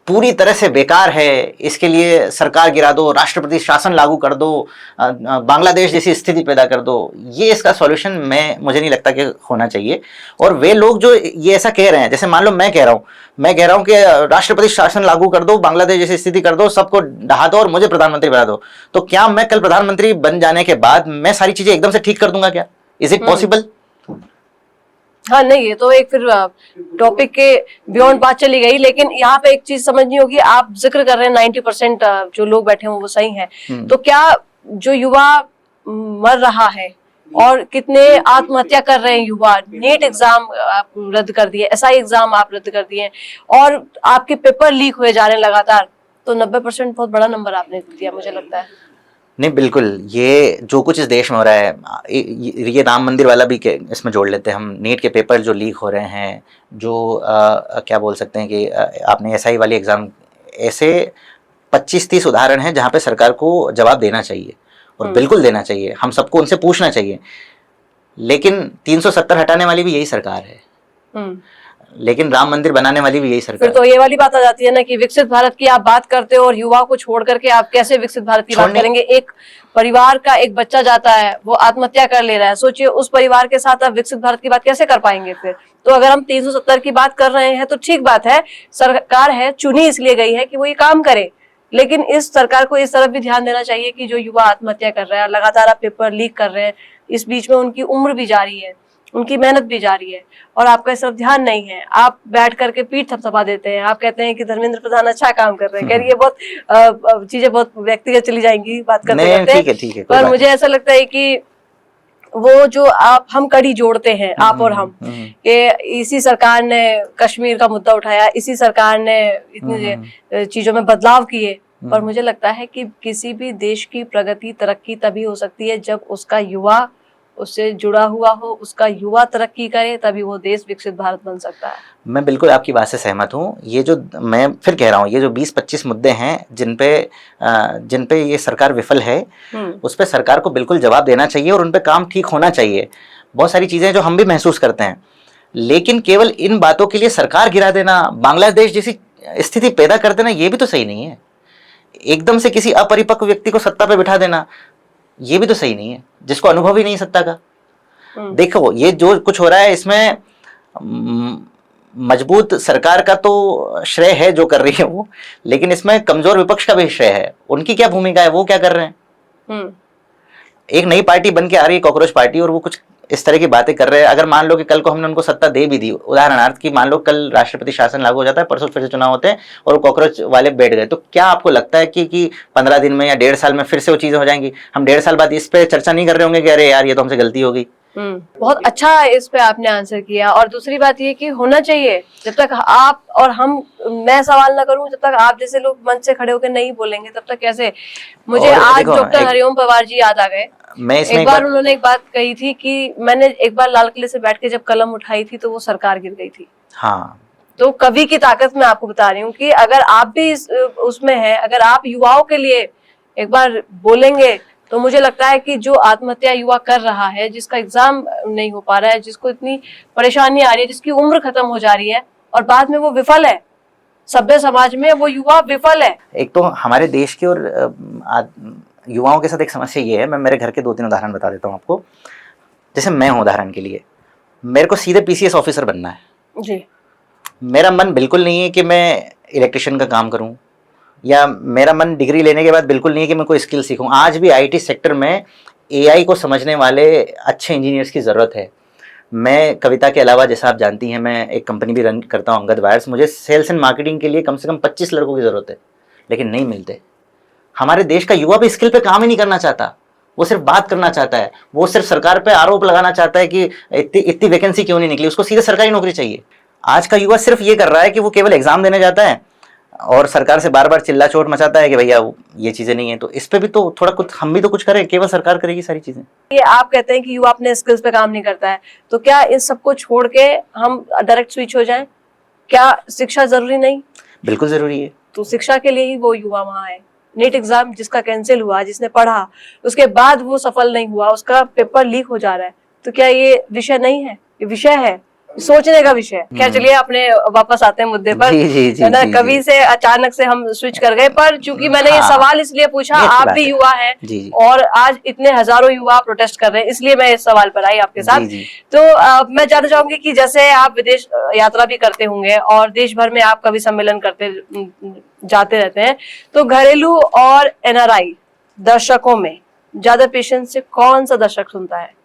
पूरी तरह से बेकार है। इसके लिए सरकार गिरा दो, राष्ट्रपति शासन लागू कर दो, बांग्लादेश जैसी स्थिति पैदा कर दो, ये इसका सॉल्यूशन मुझे नहीं लगता कि होना चाहिए। और वे लोग जो ये ऐसा कह रहे हैं, जैसे मान लो मैं कह रहा हूँ कि राष्ट्रपति शासन लागू कर दो, बांग्लादेश जैसी स्थिति कर दो, सबको ढहा दो और मुझे प्रधानमंत्री बना दो, तो क्या मैं कल प्रधानमंत्री बन जाने के बाद मैं सारी चीजें एकदम से ठीक कर दूंगा? क्या इज इट पॉसिबल? हाँ, नहीं, ये तो एक फिर टॉपिक के बियॉन्ड बात चली गई। लेकिन यहाँ पे एक चीज समझनी होगी, आप जिक्र कर रहे हैं 90% जो लोग बैठे हैं वो सही हैं, तो क्या जो युवा मर रहा है और कितने आत्महत्या कर रहे हैं युवा, नीट एग्जाम आप रद्द कर दिए, एसआई एग्जाम आप रद्द कर दिए और आपके पेपर लीक हुए जा रहे हैं लगातार, तो 90% बहुत बड़ा नंबर आपने दिया मुझे लगता है। नहीं, बिल्कुल, ये जो कुछ इस देश में हो रहा है, ये राम मंदिर वाला भी इसमें जोड़ लेते हैं हम। नीट के पेपर जो लीक हो रहे हैं, जो क्या बोल सकते हैं कि आपने एसआई वाली एग्ज़ाम, ऐसे 25-30 उदाहरण हैं जहाँ पे सरकार को जवाब देना चाहिए और बिल्कुल देना चाहिए, हम सबको उनसे पूछना चाहिए। लेकिन 370 हटाने वाली भी यही सरकार है, लेकिन राम मंदिर बनाने वाली भी यही सरकार। फिर तो ये वाली बात आ जाती है ना कि विकसित भारत की आप बात करते हो और युवा को छोड़ करके आप कैसे विकसित भारत की बात करेंगे? एक परिवार का एक बच्चा जाता है, वो आत्महत्या कर ले रहा है, सोचिए उस परिवार के साथ आप विकसित भारत की बात कैसे कर पाएंगे फिर? तो अगर हम 370 की बात कर रहे हैं तो ठीक बात है, सरकार है, चुनी इसलिए गई है कि वो ये काम करे, लेकिन इस सरकार को इस तरफ भी ध्यान देना चाहिए कि जो युवा आत्महत्या कर रहा है, लगातार आप पेपर लीक कर रहे हैं, इस बीच में उनकी उम्र भी जारी है, उनकी मेहनत भी जारी है और आपका इस तरफ ध्यान नहीं है। आप बैठ करके पीठ थपथपा देते हैं, आप कहते हैं कि धर्मेंद्र प्रधान अच्छा काम कर रहे हैं। खैर, ये बहुत चीजें बहुत व्यक्तिगत चली जाएंगी बात करते करते, ठीक है, पर मुझे ऐसा लगता है कि वो जो हम कड़ी जोड़ते हैं, आप और हम, कि इसी सरकार ने कश्मीर का मुद्दा उठाया, इसी सरकार ने इतनी चीजों में बदलाव किए, पर मुझे लगता है कि किसी भी देश की प्रगति तरक्की तभी हो सकती है जब उसका युवा उससे जुड़ा हुआ हो, उसका युवा तरक्की करे, तभी वो देश विकसित भारत बन सकता है। मैं बिल्कुल आपकी बात से सहमत हूँ। ये जो मैं फिर कह रहा हूँ, ये जो 20-25 मुद्दे हैं जिन पे ये सरकार विफल है, उस पे सरकार को बिल्कुल जवाब देना चाहिए और उन पे काम ठीक होना चाहिए। बहुत सारी चीज़ें जो हम भी महसूस करते हैं, लेकिन केवल इन बातों के लिए सरकार गिरा देना, बांग्लादेश जैसी स्थिति पैदा कर देना, ये भी तो सही नहीं है। एकदम से किसी अपरिपक्व व्यक्ति को सत्ता पे बिठा देना, ये भी तो सही नहीं है, जिसको अनुभव ही नहीं सत्ता का। देखो, ये जो कुछ हो रहा है, इसमें मजबूत सरकार का तो श्रेय है जो कर रही है वो, लेकिन इसमें कमजोर विपक्ष का भी श्रेय है। उनकी क्या भूमिका है, वो क्या कर रहे हैं? एक नई पार्टी बन के आ रही है, कॉकरोच पार्टी, और वो कुछ इस तरह की बातें कर रहे हैं। अगर मान लो कि कल को हमने उनको सत्ता दे भी दी, उदाहरणार्थ की मान लो कल राष्ट्रपति शासन लागू हो जाता है, परसों फिर से चुनाव होते हैं और कॉकरोच वाले बैठ गए, तो क्या आपको लगता है कि 15 दिन में या 1.5 साल में फिर से वो चीजें हो जाएंगी? हम 1.5 साल बाद इस पे चर्चा नहीं कर रहे होंगे कि अरे यार, ये तो हमसे गलती होगी। बहुत अच्छा इस पे आपने आंसर किया। और दूसरी बात ये कि होना चाहिए, जब तक आप और हम मैं सवाल ना करूं, जब तक आप जैसे लोग मंच से खड़े होकर नहीं बोलेंगे तब तक कैसे। मुझे और आज देखो, डॉक्टर हरिओम पवार जी याद आ गए। मैं इसमें एक बार उन्होंने एक बात कही थी कि मैंने एक बार लाल किले से बैठ के जब कलम उठाई थी तो वो सरकार गिर गई थी। हाँ, तो कवि की ताकत मैं आपको बता रही हूँ कि अगर आप भी उसमें हैं, अगर आप युवाओं के लिए एक बार बोलेंगे तो मुझे लगता है कि जो आत्महत्या युवा कर रहा है, जिसका एग्जाम नहीं हो पा रहा है, जिसको इतनी परेशानी आ रही है, जिसकी उम्र खत्म हो जा रही है और बाद में वो विफल है, सभ्य समाज में वो युवा विफल है। एक तो हमारे देश की और युवाओं के साथ एक समस्या ये है, मैं मेरे घर के 2-3 उदाहरण बता देता हूँ आपको। जैसे मैं हूँ, उदाहरण के लिए मेरे को सीधे पीसीएस ऑफिसर बनना है जी। मेरा मन बिल्कुल नहीं है कि मैं इलेक्ट्रिशियन का काम करूं, या मेरा मन डिग्री लेने के बाद बिल्कुल नहीं है कि मैं कोई स्किल सीखूं। आज भी आईटी सेक्टर में एआई को समझने वाले अच्छे इंजीनियर्स की ज़रूरत है। मैं कविता के अलावा, जैसा आप जानती हैं, मैं एक कंपनी भी रन करता हूं, अंगद वायर्स। मुझे सेल्स एंड मार्केटिंग के लिए कम से कम 25 लड़कों की ज़रूरत है, लेकिन नहीं मिलते। हमारे देश का युवा भी स्किल पे काम ही नहीं करना चाहता, वो सिर्फ बात करना चाहता है। वो सिर्फ सरकार पे आरोप लगाना चाहता है कि इतनी वैकेंसी क्यों नहीं निकली, उसको सीधे सरकारी नौकरी चाहिए। आज का युवा सिर्फ ये कर रहा है कि वो केवल एग्जाम देने जाता है और सरकार से बार बार चिल्ला चोट मचाता है कि भैया ये चीजें नहीं है। तो इस पे भी तो थोड़ा कुछ हम भी तो कुछ करें, केवल सरकार करेगी सारी चीजें। ये आप कहते हैं कि युवा अपने स्किल्स पे काम नहीं करता है, तो क्या इस सबको छोड़ के हम डायरेक्ट स्विच हो जाएं? क्या शिक्षा जरूरी नहीं? बिल्कुल जरूरी है। तो शिक्षा के लिए ही वो युवा वहां है। नीट एग्जाम जिसका कैंसिल हुआ, जिसने पढ़ा, उसके बाद वो सफल नहीं हुआ, उसका पेपर लीक हो जा रहा है, तो क्या ये विषय नहीं है? ये विषय है, सोचने का विषय। खैर चलिए, अपने वापस आते हैं मुद्दे पर। जी, है ना, जी, कवि जी। से अचानक से हम स्विच कर गए, पर चूंकि मैंने ये हाँ, सवाल इसलिए पूछा, ये अच्छी आप बात भी है। युवा हैं जी, जी। और आज इतने हजारों युवा प्रोटेस्ट कर रहे हैं, इसलिए मैं इस सवाल पर आई आपके साथ। जी, जी। तो मैं जानना चाहूंगी कि जैसे आप विदेश यात्रा भी करते होंगे और देश भर में आप कवि सम्मेलन करते जाते रहते हैं, तो घरेलू और एनआरआई दर्शकों में ज्यादा पेशेंस से कौन सा दर्शक सुनता है?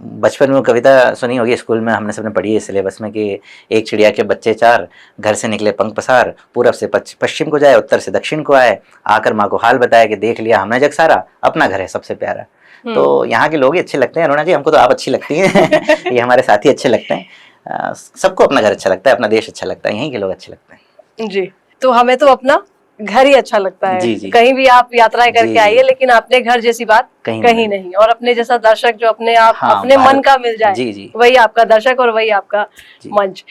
बचपन में कविता सुनी होगी, स्कूल में हमने सबने पढ़ी है सिलेबस में, कि एक चिड़िया के बच्चे 4, घर से निकले पंख पसार, पूरब से पश्चिम को जाए, उत्तर से दक्षिण को आए, आकर माँ को हाल बताया कि देख लिया हमने जग सारा, अपना घर है सबसे प्यारा। तो यहाँ के लोग ही अच्छे लगते हैं अरुणा जी, हमको तो आप अच्छी लगती हैं ये हमारे साथी अच्छे लगते हैं। सबको अपना घर अच्छा लगता है, अपना देश अच्छा लगता है, यहीं के लोग अच्छे लगते हैं। जी, तो हमें तो अपना घर ही अच्छा लगता है। जी, जी। कहीं भी आप यात्राएं करके जी, आइए, लेकिन अपने घर जैसी बात कहीं नहीं। और अपने जैसा दर्शक जो अपने आप हाँ, अपने मन का मिल जाए, जी, जी। वही आपका दर्शक और वही आपका जी। मंच।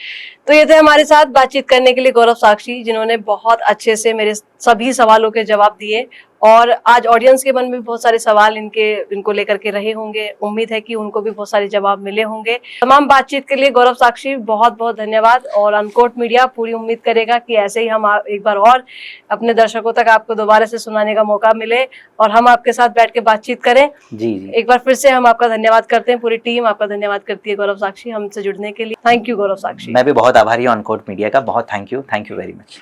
तो ये थे हमारे साथ बातचीत करने के लिए गौरव साक्षी, जिन्होंने बहुत अच्छे से मेरे सभी सवालों के जवाब दिए। और आज ऑडियंस के मन में भी बहुत सारे सवाल इनको लेकर के रहे होंगे। उम्मीद है कि उनको भी बहुत सारे जवाब मिले होंगे। तमाम बातचीत के लिए गौरव साक्षी बहुत बहुत धन्यवाद। और अनकोट मीडिया पूरी उम्मीद करेगा कि ऐसे ही हम एक बार और अपने दर्शकों तक आपको दोबारा से सुनाने का मौका मिले और हम आपके साथ बैठ के बातचीत करें। जी, जी। एक बार फिर से हम आपका धन्यवाद करते हैं, पूरी टीम आपका धन्यवाद करती है गौरव साक्षी, हमसे जुड़ने के लिए। थैंक यू गौरव साक्षी। मैं भी बहुत आभारी हूँ अनकोट मीडिया का, बहुत थैंक यू वेरी मच।